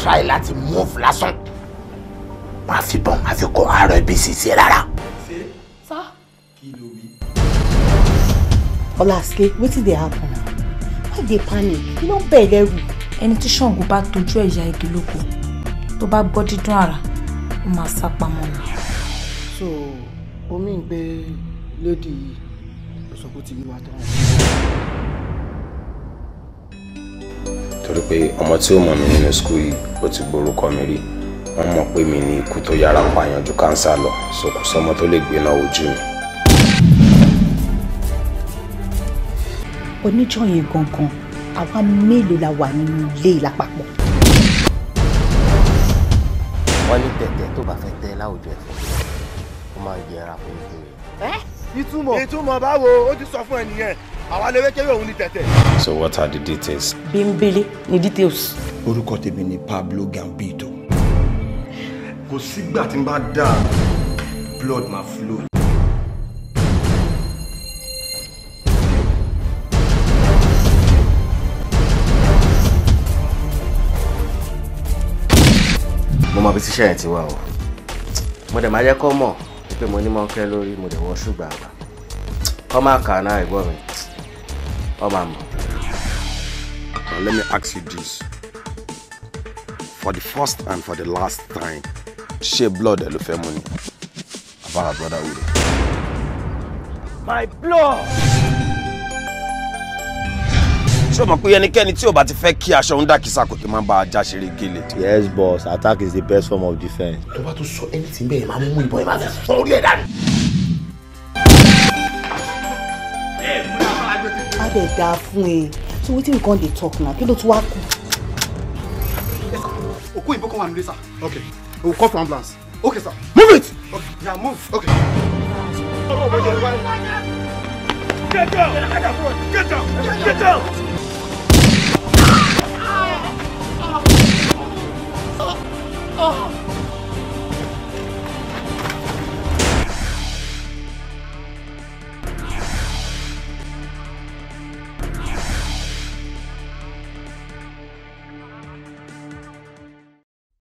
try láti move lásán máa fi bọ́n máa fi kọ́ àárọ̀ ibi sísè rárá. Sir? Olaske, wetin dey happen now? Why dey panic? You no bẹ̀ lẹ́rù. Ẹni tí Ṣàngó bá tọ́jú ẹ̀yà igi lóko tó bá gbọ́ dídún àrà ó máa sá pamọ́ ni. So, omi ń gbé lady yìí ló sọ pé ó ti wíwá tán. Torí pé ọmọ tí ó mọ̀ mí nínú skul yìí ó ti gborúkọ mi rí wọ́n mọ̀ pé mi ní ikú tó yára pààyàn ju kánsá lọ so kò sọmọ tó lè gbéná ojú mi. Oníjọ́ yẹn gangan àwa mélòó la wà nínú ilé lápapọ̀. wọ́n ní tẹ̀tẹ̀ tó bá fẹ́ tẹ́ láwùjọ ẹ̀fọ́ ó máa yẹra fún ìkórè. ìtumọ̀ báwo ó ti sọ fún ẹ nìyẹn àwa lè wékéré òun ní tẹ̀tẹ̀. So what are the details? Bímbélé ní details. orúkọ tèmi ni Pablo Gambito. kò sígbà tí n bá dà blood máa flow. mo mọ bí tíṣẹ́ yẹn ti wá o mo dẹ̀ máa jẹ́ kọ́ mọ̀ pé mo ní mọ́kẹ́ lórí mo dẹ̀ wọ ṣùgbọ́n àgbà kọ́ máa kà náà ẹ̀gbọ́n mi ọ máa mọ̀. Now let me ask you this for the first and for the last time ṣé blood ẹ ló fẹ́ mú ni abara brotherhood. My blood. ṣé o mọ̀ pé ẹnikẹ́ni tí ò bá ti fẹ́ kí aṣọ ń dà kísà kò kí máa bá ajá ṣeré gélé. Yes boss, attack is the best form of defense. tó bá tún sọ anything bẹ́ẹ̀ máa mú ìbọn ẹ̀ máa fi fún orí ẹ̀ dànù. A dẹ̀ dáa fún ẹ. So wetin we come dey talk now? Kí ló tún wá kù? òkú ìbò kan wà nílé sir. okay we will call for ambulance. okay sir. move it. okay yeah move. okay. Get down! Get down! Get down! Get down!